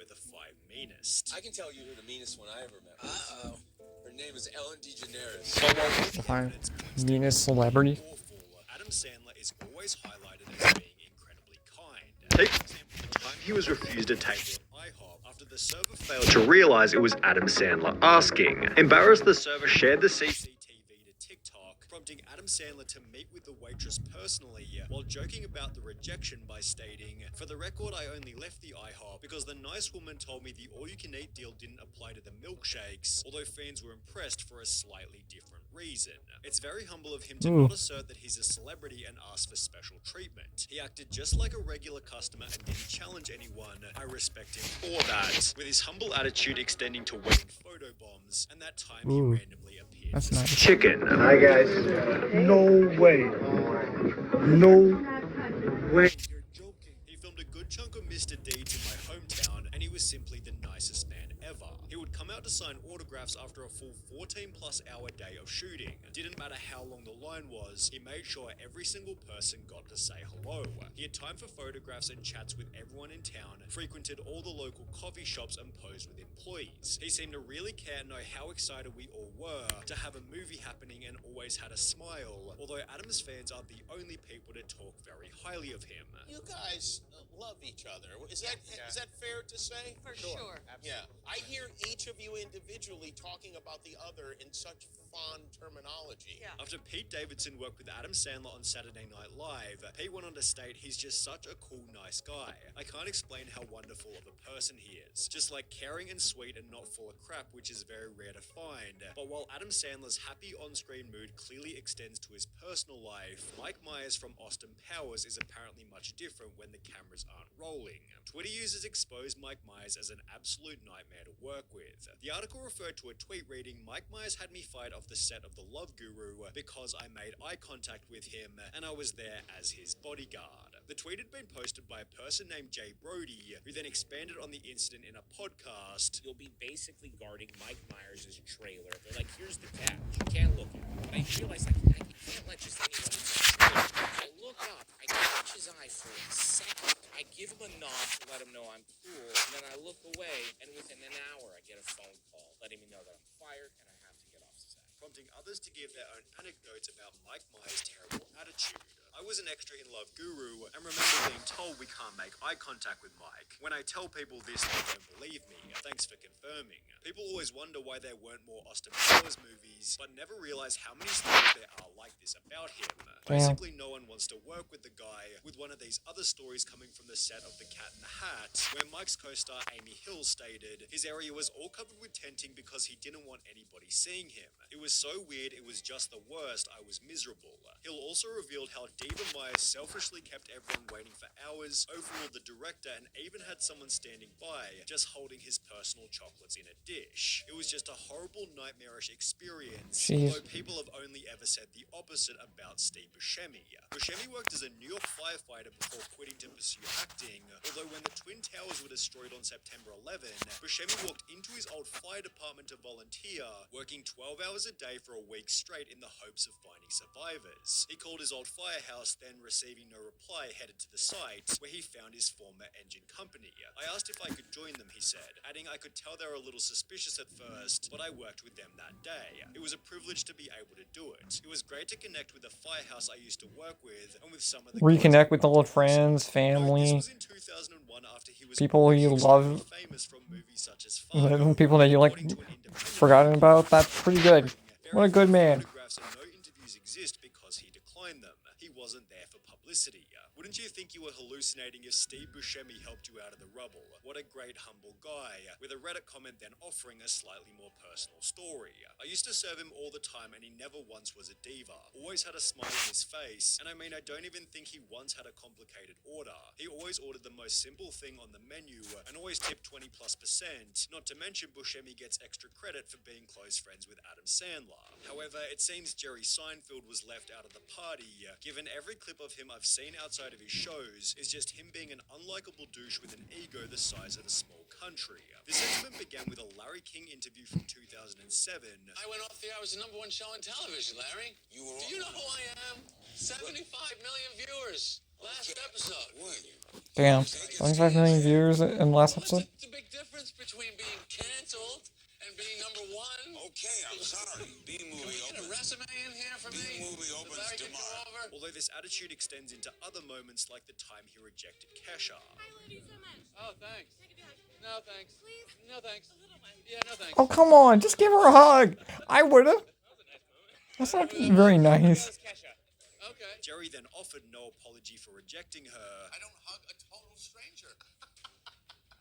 we're the 5 meanest. I can tell you who the meanest one I ever met was. Uh-oh. Her name is Ellen DeGeneres. But while all the Fine. evidence points to Meanest being celebrity. awful, Adam Sandler is always highlighted as being incredibly kind. Take For example, the time he was refused a table at IHOP after the server failed to realize it was Adam Sandler asking. Embarrassed, the server shared the CCTV to TikTok, prompting Adam Sandler to meet with the waitress personally while joking about the rejection by stating, "For the record, I only left the IHOP because the nice woman told me the all-you-can-eat deal didn't apply to the milkshakes," although fans were impressed for a slightly different reason. It's very humble of him to not assert that he's a celebrity and ask for special treatment. He acted just like a regular customer and didn't challenge anyone. I respect him for that, with his humble attitude extending to wedding photo bombs, and that time he randomly appeared. That's nice. chicken. Hi guys. No way. No way. You're joking. He filmed a good chunk of Mr. Deeds in my hometown, and he was simply the nicest man ever. He would come out to sign autographs after a full 14-plus hour day of shooting. It didn't matter how long the line was, he made sure every single person got to say hello. He had time for photographs and chats with everyone in town, frequented all the local coffee shops and posed with employees. He seemed to really care and know how excited we all were to have a movie happening and always had a smile, although Adam's fans are the only people to talk very highly of him. You guys love each other. Is that fair to say? For sure. Yeah. I hear each of you individually talking about the other in such fond terminology. Yeah. After Pete Davidson worked with Adam Sandler on Saturday Night Live, Pete went on to state he's just such a cool, nice guy. I can't explain how wonderful of a person he is. Just like caring and sweet and not full of crap, which is very rare to find. But while Adam Sandler's happy on-screen mood clearly extends to his personal life, Mike Myers from Austin Powers is apparently much different when the cameras aren't rolling. Twitter users exposed Mike Myers as an absolute nightmare to work with. The article referred to a tweet reading, "Mike Myers had me fired off the set of The Love Guru because I made eye contact with him and I was there as his bodyguard." The tweet had been posted by a person named Jay Brody, who then expanded on the incident in a podcast. You'll be basically guarding Mike Myers' trailer. They're like, here's the couch. You can't look at it. But I realized I can't let just anyone in the trailer. I look up. I catch his eye for a second. I give him a nod to let him know I'm cool. And then I look away, and within an hour, I get a phone call letting me know that I'm fired and I have to get off set. Prompting others to give their own anecdotes about Mike Myers' terrible attitude. I was an extra in Love Guru and remember being told we can't make eye contact with Mike. When I tell people this, they don't believe me. Thanks for confirming. People always wonder why there weren't more Austin Powers movies, but never realize how many stories there are like this about him. Basically, no one wants to work with the guy, with one of these other stories coming from the set of The Cat in the Hat, where Mike's co-star Amy Hill stated his area was all covered with tenting because he didn't want anybody seeing him. It was so weird, it was just the worst. I was miserable. Hill also revealed how Diva Myers selfishly kept everyone waiting for hours, overruled the director, and even had someone standing by, just holding his personal chocolates in a dish. It was just a horrible, nightmarish experience, although people have only ever said the opposite about Steve Buscemi. Buscemi worked as a New York firefighter before quitting to pursue acting, although when the Twin Towers were destroyed on September 11, Buscemi walked into his old fire department to volunteer, working 12 hours a day for a week straight in the hopes of finding survivors. He called his old firehouse, then receiving no reply, headed to the site, where he found his former engine company. I asked if I could join them, he said, adding I could tell they were a little suspicious at first, but I worked with them that day. It was a privilege to be able to do it. It was great to connect with the firehouse I used to work with, and with some of the Reconnect with old friends, family, This was in 2001 after he was people you love, famous from movies such as Fargo, people that you like forgotten about. That's pretty good. What a good man. photographs and no interviews exist because he declined them. He wasn't there for publicity. Wouldn't you think you were hallucinating if Steve Buscemi helped you out of the rubble? What a great humble guy, with a Reddit comment then offering a slightly more personal story. I used to serve him all the time and he never once was a diva. Always had a smile on his face, and I mean I don't even think he once had a complicated order. He always ordered the most simple thing on the menu and always tipped 20+%. Not to mention Buscemi gets extra credit for being close friends with Adam Sandler. However, it seems Jerry Seinfeld was left out of the party, given every clip of him I've seen outside of his shows is just him being an unlikable douche with an ego the size of a small country. This incident began with a Larry King interview from 2007. I went off the air. I was the #1 show on television, Larry. Do you know who I am? 75 million viewers. Last episode. Damn, 25 million viewers in the last episode. What's the big difference between being canceled and being number one? Okay, I'm sorry. B-movie Get a opens. resume in here for me. B-movie opens Barry can go tomorrow. over. Although this attitude extends into other moments like the time he rejected Kesha. I love you so much. Oh, thanks. Take a big hug. No, thanks. Please? No, thanks. A little one. Yeah, no, thanks. Oh, come on, just give her a hug. I would've. That's not very nice. Kesha. Okay. Jerry then offered no apology for rejecting her. I don't hug a total stranger.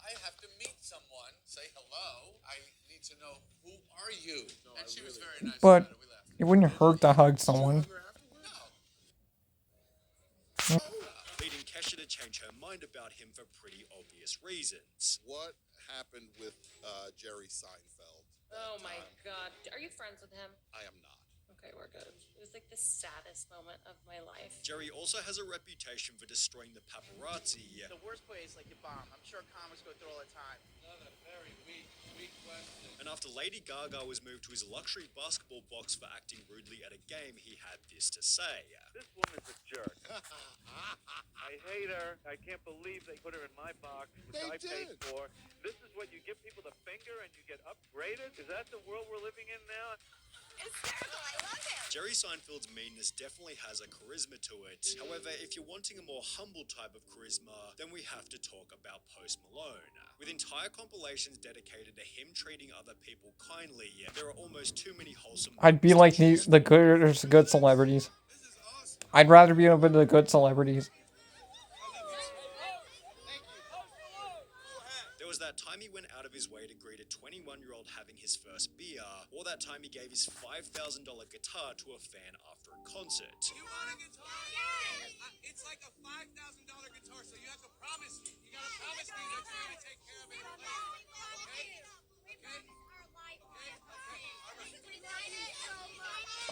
I have to meet someone, say hello. I need to know, who are you? And she was very nice But about it. We laughed. it wouldn't hurt to hug someone. No. Leading Kesha to change her mind about him for pretty obvious reasons. What happened with Jerry Seinfeld? Oh my god. Are you friends with him? I am not. Okay, we're good. It was like the saddest moment of my life. Jerry also has a reputation for destroying the paparazzi. The worst place like you bomb. I'm sure comics go through all the time. Another very weak question. And after Lady Gaga was moved to his luxury basketball box for acting rudely at a game, he had this to say. This woman's a jerk. I hate her. I can't believe they put her in my box, which I paid for. This is what you give people the finger and you get upgraded? Is that the world we're living in now? Hysterical, I love him! Jerry Seinfeld's meanness definitely has a charisma to it. However, if you're wanting a more humble type of charisma, then we have to talk about Post Malone. With entire compilations dedicated to him treating other people kindly, there are almost too many wholesome... I'd be like the good celebrities. I'd rather be one of the good celebrities. There was that time he went out of his way to greet a 21-year-old having his first beer, or that time he gave his $5,000 guitar to a fan after a concert. You want a guitar? Yes! It's like a $5,000 guitar, so you have to promise me. You gotta promise me that you're gonna take care of it later.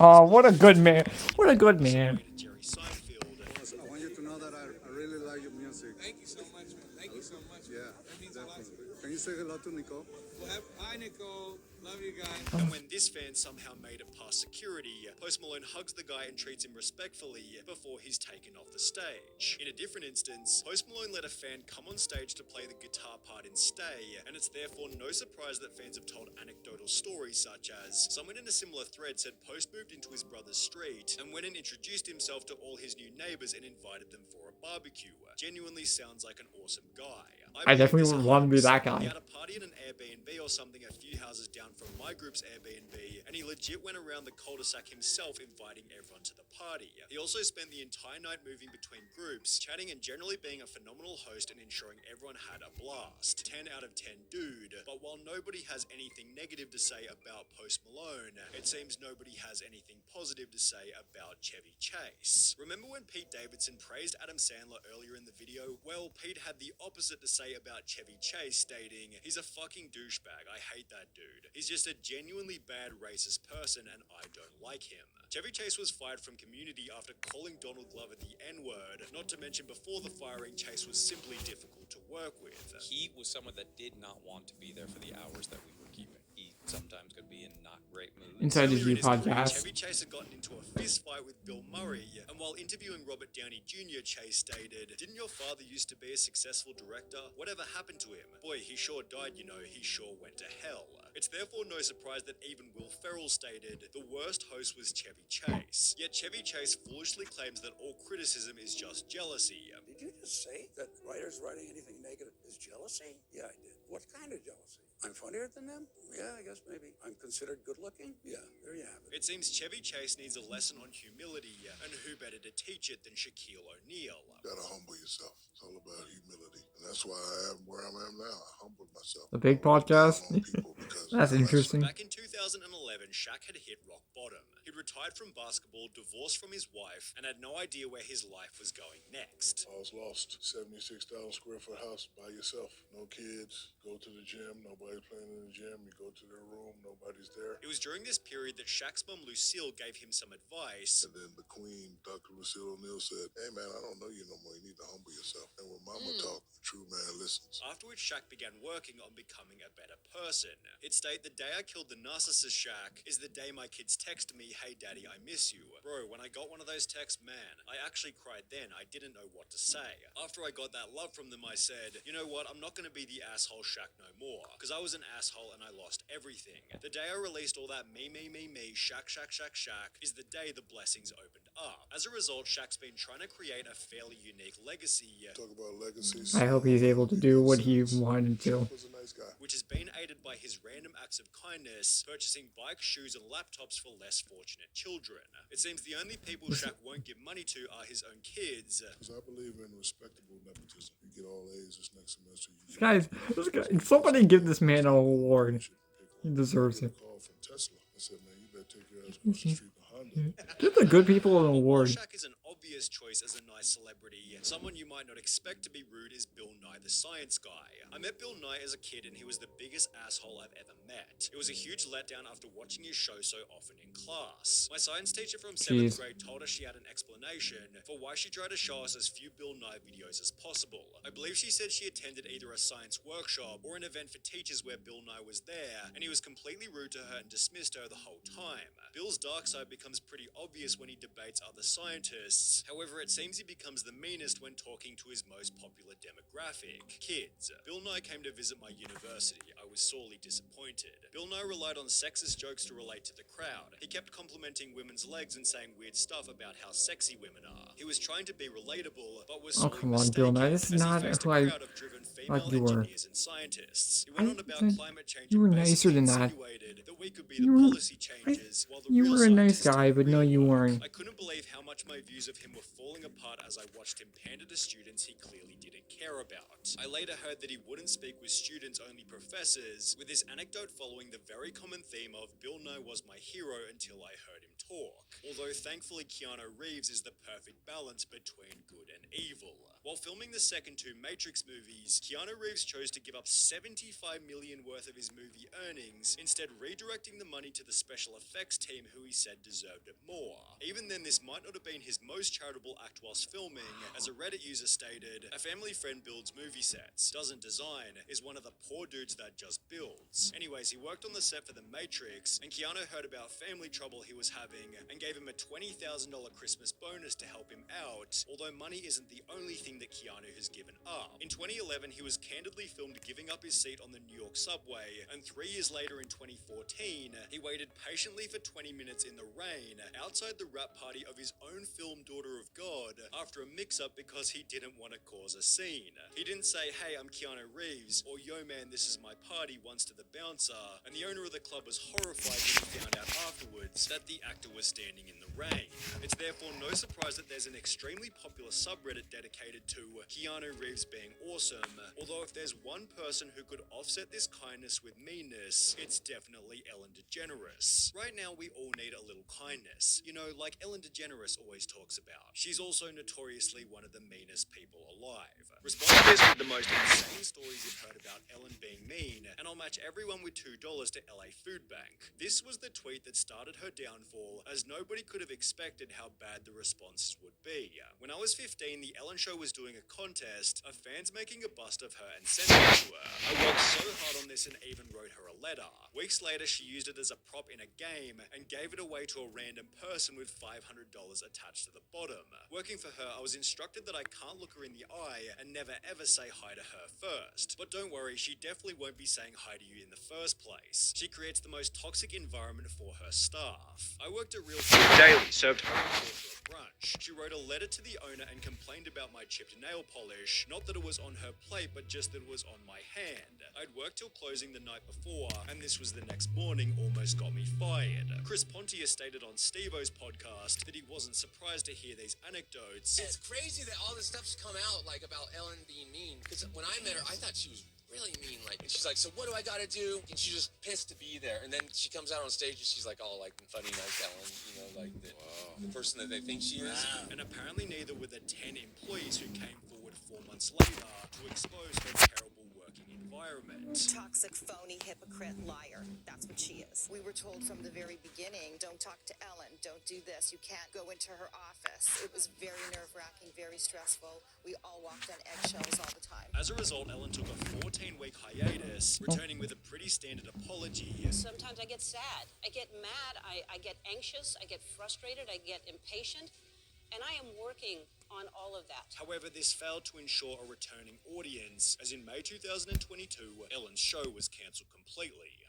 Oh, what a good man. What a good man. Jerry Seinfeld. I want you to know that I really like your music. Thank you so much, man. Thank you so much. Yeah, That means a lot to definitely. me. Can you say hello to Nicole? Well, hi, Nicole. Love you guys. And when this fan somehow made it past security, Post Malone hugs the guy and treats him respectfully before he's taken off the stage. In a different instance, Post Malone let a fan come on stage to play the guitar part in Stay, and it's therefore no surprise that fans have told anecdotal stories such as, someone in a similar thread said Post moved into his brother's street and went and introduced himself to all his new neighbors and invited them for a barbecue. Genuinely sounds like an awesome guy. I definitely would want to be that He guy. had a party in an Airbnb or something a few houses down from my group's Airbnb, and he legit went around the cul-de-sac himself inviting everyone to the party. He also spent the entire night moving between groups, chatting and generally being a phenomenal host and ensuring everyone had a blast. 10 out of 10 dude. But while nobody has anything negative to say about Post Malone, it seems nobody has anything positive to say about Chevy Chase. Remember when Pete Davidson praised Adam Sandler earlier in the video? Well, Pete had the opposite to say about Chevy Chase, stating, "He's a fucking douchebag. I hate that dude. He's just a genuinely bad racist person and I don't like him." Chevy Chase was fired from Community after calling Donald Glover the N-word, not to mention before the firing, Chase was simply difficult to work with. He was someone that did not want to be there for the hours that we were keeping. He sometimes could be in not great moods. Inside the Earlier View in his career, podcast. Chevy Chase had gotten into a fist fight with Bill Murray, and while interviewing Robert Downey Jr., Chase stated, "Didn't your father used to be a successful director? Whatever happened to him? Boy, he sure died, you know, he sure went to hell." It's therefore no surprise that even Will Ferrell stated, "The worst host was Chevy Chase." Yet Chevy Chase foolishly claims that all criticism is just jealousy. Did you just say that writers writing anything negative is jealousy? Yeah, I did. What kind of jealousy? I'm funnier than them? Yeah, I guess maybe. I'm considered good looking? Yeah, there you have it. It seems Chevy Chase needs a lesson on humility, and who better to teach it than Shaquille O'Neal? Gotta humble yourself. It's all about humility. And that's why I am where I am now. I humbled myself. The big podcast? On people because That's interesting. Back in 2011, Shaq had hit rock bottom. He'd retired from basketball, divorced from his wife, and had no idea where his life was going next. I was lost. 76,000 square foot house by yourself. No kids. Go to the gym. Nobody playing in the gym. You go to their room. Nobody's there. It was during this period that Shaq's mum Lucille gave him some advice. And then the queen, Dr. Lucille O'Neal, said, "Hey man, I don't know you no more. You need to humble yourself." And when mama talks, the true man listens. After which Shaq began working on becoming a better person. It stated, "The day I killed the narcissist Shaq is the day my kids text me, hey "Hey daddy, I miss you." Bro, when I got one of those texts, man, I actually cried then. I didn't know what to say. After I got that love from them, I said, you know what, I'm not gonna be the asshole Shaq no more. Cause I was an asshole and I lost everything. The day I released all that me, Shaq, is the day the blessings opened up. As a result, Shaq's been trying to create a fairly unique legacy. Talk about legacies. I hope he's able to do what he wanted to. Was a nice guy. Which has been aided by his random acts of kindness, purchasing bikes, shoes, and laptops for less fortunate children. It seems the only people Shaq won't give money to are his own kids. Because I believe in respectable nepotism. You get all A's this next semester. This guy, somebody give this man an award. He deserves it. Call from Tesla. I said, man, you better take your ass across the street to Honda. Give the good people an award. Shaq is an obvious choice as a nice celebrity. Someone you might not expect to be rude is Bill Nye, the science guy. I met Bill Nye as a kid and he was the biggest asshole I've ever met. It was a huge letdown after watching his show so often in class. My science teacher from 7th grade told us she had an explanation for why she tried to show us as few Bill Nye videos as possible. I believe she said she attended either a science workshop or an event for teachers where Bill Nye was there, and he was completely rude to her and dismissed her the whole time. Bill's dark side becomes pretty obvious when he debates other scientists. However, it seems he becomes the meanest when talking to his most popular demographic, kids. Bill Nye came to visit my university. I was sorely disappointed. Bill Nye relied on sexist jokes to relate to the crowd. He kept complimenting women's legs and saying weird stuff about how sexy women are. He was trying to be relatable, but was sorely come on, Bill Nye. This is not who I thought you were. And scientists. He went on about climate change. You were nicer than that. That we could be the policy changes, while the You real were a nice scientists guy, but no, you weren't. I couldn't believe how much my views of him were falling apart as I watched him pander to students he clearly didn't care about. I later heard that he wouldn't speak with students, only professors, with this anecdote following the very common theme of Bill Nye was my hero until I heard him talk. Although thankfully Keanu Reeves is the perfect balance between good and evil. While filming the second two Matrix movies, Keanu Reeves chose to give up $75 million worth of his movie earnings, instead redirecting the money to the special effects team who he said deserved it more. Even then, this might not have been his most charitable act whilst filming. As a Reddit user stated, a family friend builds movie sets, doesn't design, is one of the poor dudes that just builds. Anyways, he worked on the set for The Matrix, and Keanu heard about family trouble he was having and gave him a $20,000 Christmas bonus to help him out, although money isn't the only thing that Keanu has given up. In 2011, he was candidly filmed giving up his seat on the New York subway, and 3 years later in 2014, he waited patiently for 20 minutes in the rain outside the wrap party of his own film Daughter of God after a mix-up because he didn't want to cause a scene. He didn't say, "Hey, I'm Keanu Reeves," or "Yo man, this is my party," once to the bouncer, and the owner of the club was horrified when he found out afterwards that the actor was standing in the rain. It's therefore no surprise that there's an extremely popular subreddit dedicated to Keanu Reeves being awesome, although if there's one person who could offset this kindness with meanness, it's definitely Ellen DeGeneres. Right now, we all need a little kindness, you know, like Ellen DeGeneres always talks about. She's also notoriously one of the meanest people alive. Respond to this with the most insane stories you've heard about Ellen being mean, and I'll match everyone with $2 to LA Food Bank. This was the tweet that started her downfall, as nobody could have expected how bad the responses would be. When I was 15, the Ellen Show was doing a contest of fans making a bust of her and sending it to her. I worked so hard on this and even wrote her a letter. Weeks later, she used it as a prop in a game and gave it away to a random person with $500 attached to the bottom. Working for her, I was instructed that I can't look her in the eye and never ever say hi to her first. But don't worry, she definitely won't be saying hi to you in the first place. She creates the most toxic environment for her staff. I worked at Real Food Daily, served her for a brunch. She wrote a letter to the owner and complained about my chipped nail polish. Not that it was on her plate, but just that it was on my hand. I'd worked till closing the night before, and this was the next morning, almost got me fired. Chris Pontius stated on Steve-O's podcast that he wasn't surprised to hear these anecdotes. It's crazy that all this stuff's come out, like, about Ellen being mean. Because when I met her, I thought she was really mean. Like, and she's like, "So what do I gotta do?" And she's just pissed to be there. And then she comes out on stage and she's like, all like funny, nice Ellen, you know, like the person that they think she is. And apparently neither were the 10 employees who came forward 4 months later to expose her terrible working environment. Toxic, phony, hypocrite, liar. That's what she is. We were told from the very beginning, don't talk to Ellen, don't do this, you can't go into her office. It was very nerve-wracking, very stressful. We all walked on eggshells all the time. As a result, Ellen took a 14-week hiatus, returning with a pretty pretty standard apology. Sometimes I get sad. I get mad. I get anxious. I get frustrated. I get impatient. And I am working on all of that. However, this failed to ensure a returning audience, as in May 2022, Ellen's show was cancelled completely.